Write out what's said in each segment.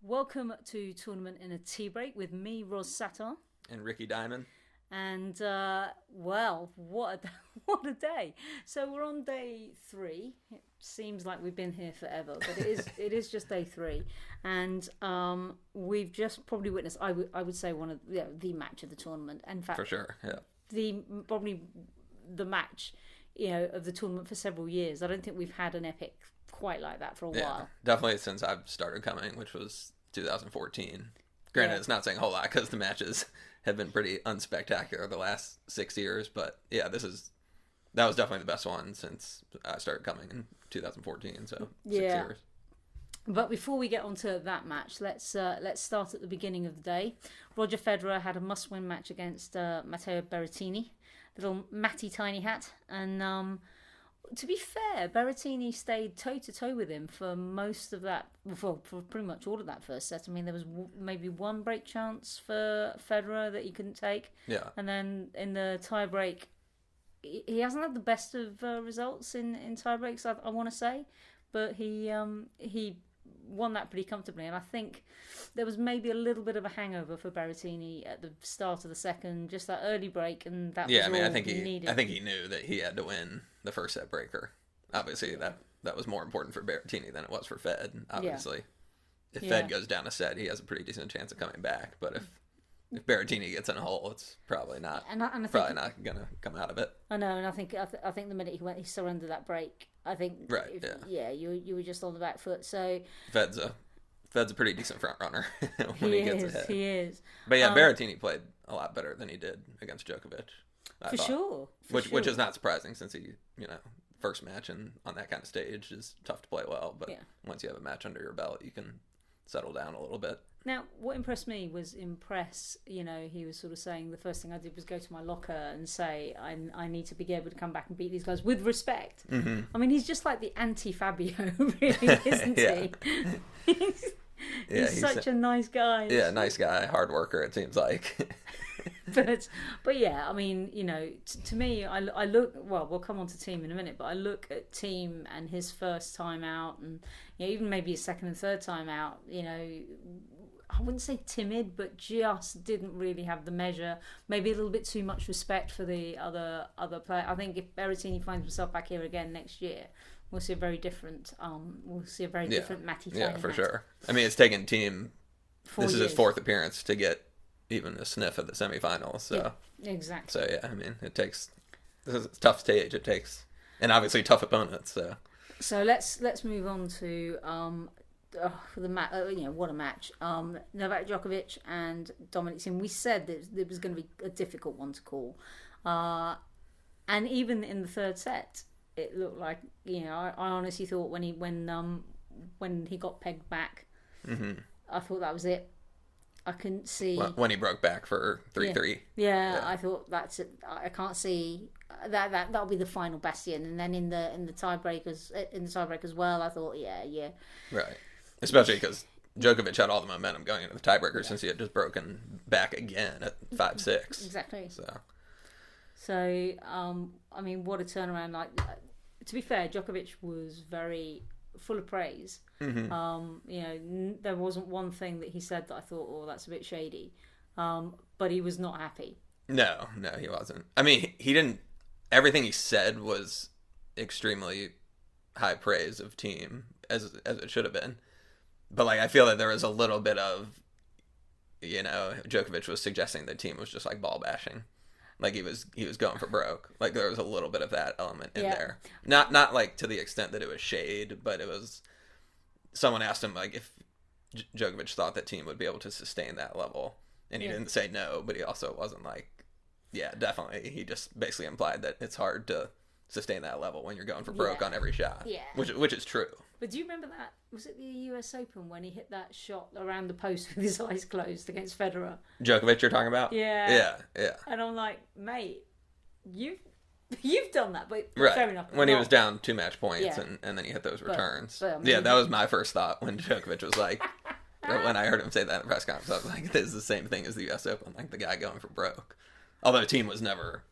Welcome to Tournament in a TeaBreak with me, Ros Satar. And Ricky Dimon. And, well, what a day. So we're on day 3. It seems like we've been here forever, but it is just day 3. And we've just probably witnessed, I would say, one of the match of the tournament. In fact, for sure, yeah. Probably the match, of the tournament for several years. I don't think we've had an epic quite like that for a while. Definitely since I've started coming, which was 2014. Granted, It's not saying a whole lot because the matches have been pretty unspectacular the last 6 years, but yeah, that was definitely the best one since I started coming in 2014. So 6 years. But before we get onto that match, let's start at the beginning of the day. Roger Federer had a must-win match against Matteo Berrettini, little Matty Tiny Hat, and to be fair, Berrettini stayed toe-to-toe with him for most of that, for pretty much all of that first set. I mean, there was maybe one break chance for Federer that he couldn't take. Yeah. And then in the tie-break, he hasn't had the best of results in tie-breaks, I want to say. But he won that pretty comfortably. And I think there was maybe a little bit of a hangover for Berrettini at the start of the second, just that early break, and that was all he needed. I think he knew that he had to win the first set breaker. Obviously, that was more important for Berrettini than it was for Fed. Obviously, if Fed goes down a set, he has a pretty decent chance of coming back. But if Berrettini gets in a hole, it's probably not not going to come out of it. I know, and I think the minute he surrendered that break, I think you were just on the back foot. So Fed's a pretty decent front runner when he gets ahead. He is. But yeah, Berrettini played a lot better than he did against Djokovic. For sure. Which is not surprising since he, first match and on that kind of stage is tough to play well. But once you have a match under your belt, you can settle down a little bit. Now, what impressed me was he was sort of saying the first thing I did was go to my locker and say, I need to be able to come back and beat these guys with respect. Mm-hmm. I mean, he's just like the anti-Fabio, really, isn't he? He's such a nice guy. Yeah, nice guy, hard worker, it seems like. but yeah, I mean, to me, I look, well, we'll come on to Team in a minute, but I look at Team and his first time out, and even maybe his second and third time out, I wouldn't say timid, but just didn't really have the measure. Maybe a little bit too much respect for the other player. I think if Berrettini finds himself back here again next year, we'll see a very different different Matty. Yeah, for sure. I mean, it's taken Team. This is his 4th appearance to get even a sniff at the semifinals. So exactly. So yeah, I mean, this is a tough stage. It takes, and obviously tough opponents. So let's move on to for the match. What a match! Novak Djokovic and Dominic Thiem. We said that it was going to be a difficult one to call, and even in the third set, it looked like I honestly thought when he got pegged back, mm-hmm. I thought that was it. I couldn't see when he broke back for 3-3. Yeah, I thought that's it. I can't see that'll be the final bastion. And then in the tiebreak as well, I thought right. Especially because Djokovic had all the momentum going into the tiebreaker since he had just broken back again at 5-6. Exactly. So I mean, what a turnaround! Like, to be fair, Djokovic was very full of praise. Mm-hmm. There wasn't one thing that he said that I thought, oh, that's a bit shady. But he was not happy. No, he wasn't. I mean, he didn't. Everything he said was extremely high praise of Team, as it should have been. But like, I feel that there was a little bit of, Djokovic was suggesting the Team was just like ball bashing. Like he was going for broke. Like there was a little bit of that element in there. Not like to the extent that it was shade, but it was. Someone asked him like if Djokovic thought that Team would be able to sustain that level, and he didn't say no, but he also wasn't like, yeah, definitely. He just basically implied that it's hard to sustain that level when you're going for broke on every shot. Yeah, which is true. But do you remember that? Was it the US Open when he hit that shot around the post with his eyes closed against Federer? Djokovic, you're talking about? Yeah. And I'm like, mate, You've done that, but fair enough. When he was down 2 match points and then he hit those returns. But, I mean, that was my first thought when Djokovic was like, when I heard him say that in the press conference, I was like, this is the same thing as the US Open, like the guy going for broke. Although Team was never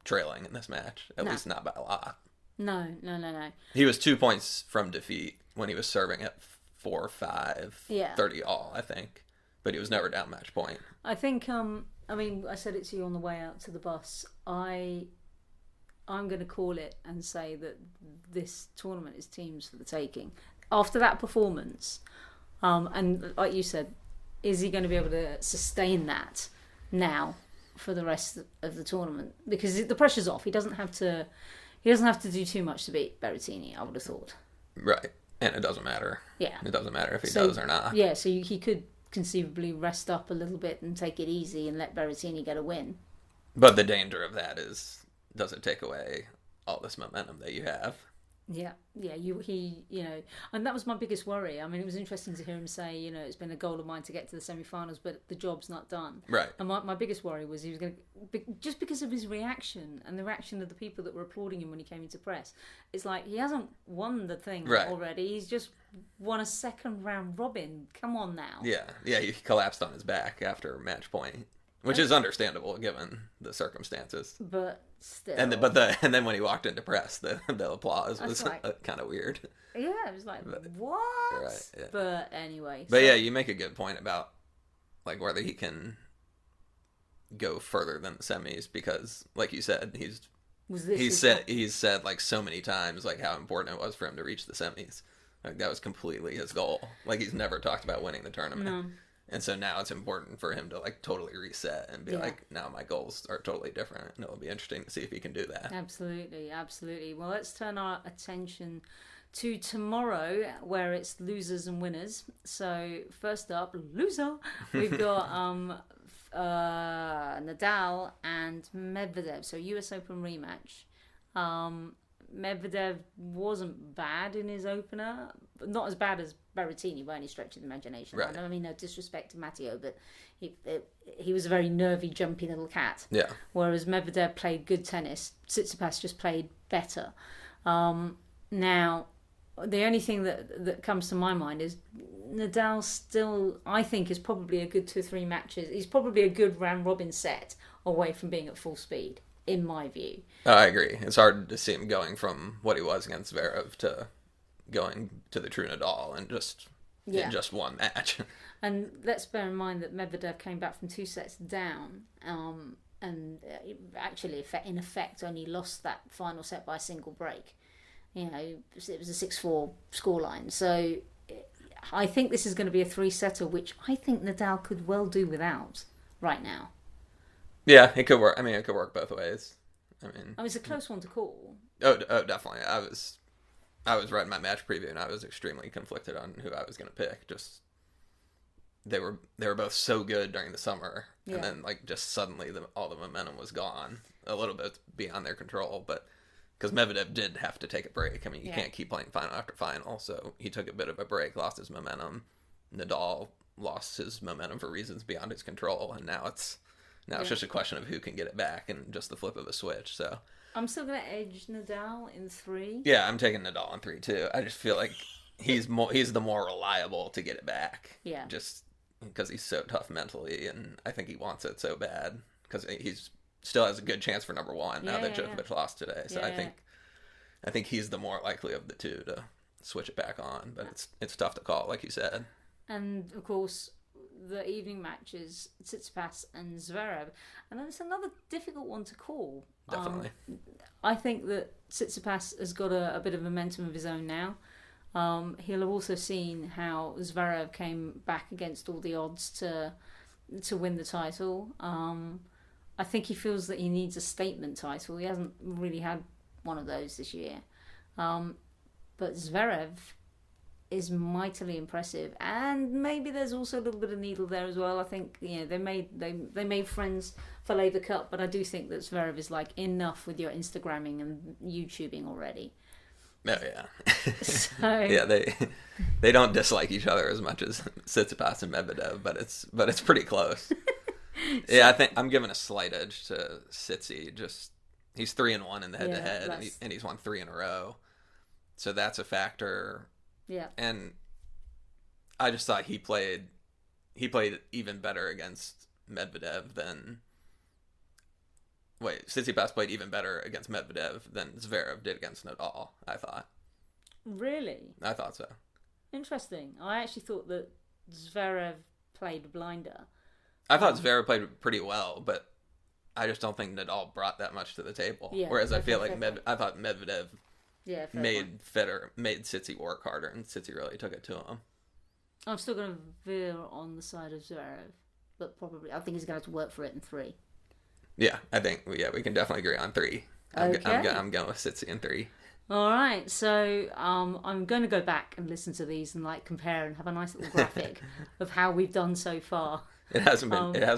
trailing in this match, at least not by a lot. No. He was 2 points from defeat when he was serving at 4-5, Yeah. 30 all, I think. But he was never down match point. I think, I mean, I said it to you on the way out to the bus. I'm going to call it and say that this tournament is teams for the taking. After that performance, and like you said, is he going to be able to sustain that now for the rest of the tournament? Because the pressure's off. He doesn't have to do too much to beat Berrettini, I would have thought. Right. And it doesn't matter. Yeah. It doesn't matter if he does or not. Yeah, so he could conceivably rest up a little bit and take it easy and let Berrettini get a win. But the danger of that is, does it take away all this momentum that you have? Yeah, and that was my biggest worry. I mean, it was interesting to hear him say, it's been a goal of mine to get to the semi-finals, but the job's not done. Right. And my biggest worry was he was going to, just because of his reaction and the reaction of the people that were applauding him when he came into press. It's like, he hasn't won the thing already. He's just won a second round robin. Come on now. Yeah, he collapsed on his back after match point, which is understandable given the circumstances. But still. And then when he walked into press, the applause was like, kind of weird. Yeah, it was like, what? Right. Yeah. But anyway. But yeah, you make a good point about like whether he can go further than the semis, because like you said, he's said like so many times like how important it was for him to reach the semis. Like that was completely his goal. Like he's never talked about winning the tournament. No. And so now it's important for him to like totally reset and be like, now my goals are totally different. And it'll be interesting to see if he can do that. Absolutely, absolutely. Well, let's turn our attention to tomorrow, where it's losers and winners. So first up, loser, we've got Nadal and Medvedev. So US Open rematch. Medvedev wasn't bad in his opener, but not as bad as Berrettini by any stretch of the imagination. Right. I mean, no disrespect to Matteo, but he was a very nervy, jumpy little cat. Yeah. Whereas Medvedev played good tennis. Tsitsipas just played better. Now, the only thing that comes to my mind is Nadal still, I think, is probably a good 2 or 3 matches. He's probably a good round robin set away from being at full speed, in my view. I agree. It's hard to see him going from what he was against Zverev to going to the true Nadal in just one match. And let's bear in mind that Medvedev came back from 2 sets down, and actually, in effect, only lost that final set by a single break. It was a 6-4 scoreline. So I think this is going to be a 3-setter, which I think Nadal could well do without right now. Yeah, it could work. I mean, it could work both ways. I mean, it's a close one to call. Oh, definitely. I was writing my match preview, and I was extremely conflicted on who I was going to pick. Just they were both so good during the summer, and then like just suddenly all the momentum was gone, a little bit beyond their control. But because Medvedev did have to take a break. I mean, you can't keep playing final after final, so he took a bit of a break, lost his momentum. Nadal lost his momentum for reasons beyond his control, and now it's just a question of who can get it back and just the flip of a switch. So I'm still going to edge Nadal in 3. Yeah, I'm taking Nadal in 3 too. I just feel like he's the more reliable to get it back. Yeah. Just because he's so tough mentally, and I think he wants it so bad because he's still has a good chance for number 1 now that Djokovic lost today. So I think he's the more likely of the two to switch it back on. But it's tough to call, like you said. And of course, the evening matches, Tsitsipas and Zverev, and then it's another difficult one to call. Definitely. I think that Tsitsipas has got a bit of momentum of his own now. He'll have also seen how Zverev came back against all the odds to win the title. I think he feels that he needs a statement title. He hasn't really had one of those this year. But Zverev is mightily impressive, and maybe there's also a little bit of needle there as well. I think they made friends for Laver Cup, but I do think that Zverev is like, enough with your Instagramming and YouTubing already. Oh yeah. So yeah, they don't dislike each other as much as Tsitsipas and Medvedev, but it's pretty close. Yeah, I think I'm giving a slight edge to Tsitsi. Just he's 3-1 in the head-to-head, and he's won 3 in a row, so that's a factor. Yeah. And I just thought he played even better against Medvedev than... Tsitsipas played even better against Medvedev than Zverev did against Nadal, I thought. Really? I thought so. Interesting. I actually thought that Zverev played blinder. I thought Zverev played pretty well, but I just don't think Nadal brought that much to the table. Yeah, Whereas I feel okay, like I thought Medvedev made City work harder, and City really took it to him. I'm still going to veer on the side of Zverev, but probably I think he's going to have to work for it in 3. Yeah, I think we can definitely agree on 3. I'm going with City in 3. All right, so I'm going to go back and listen to these and compare and have a nice little graphic of how we've done so far. It hasn't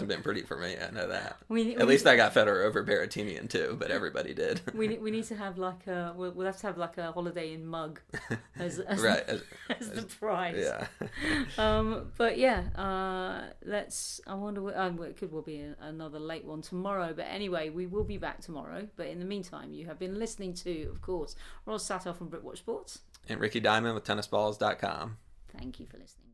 been pretty for me. I know that. At least I got Federer over Berrettini in 2, but everybody did. We need to have we'll have to have a Holiday Inn mug as right as the prize. Yeah. But yeah, let's. I wonder. It could well be another late one tomorrow. But anyway, we will be back tomorrow. But in the meantime, you have been listening to, of course, Ros Satar from Britwatch Sports and Ricky Dimon with tennisballs.com. Thank you for listening.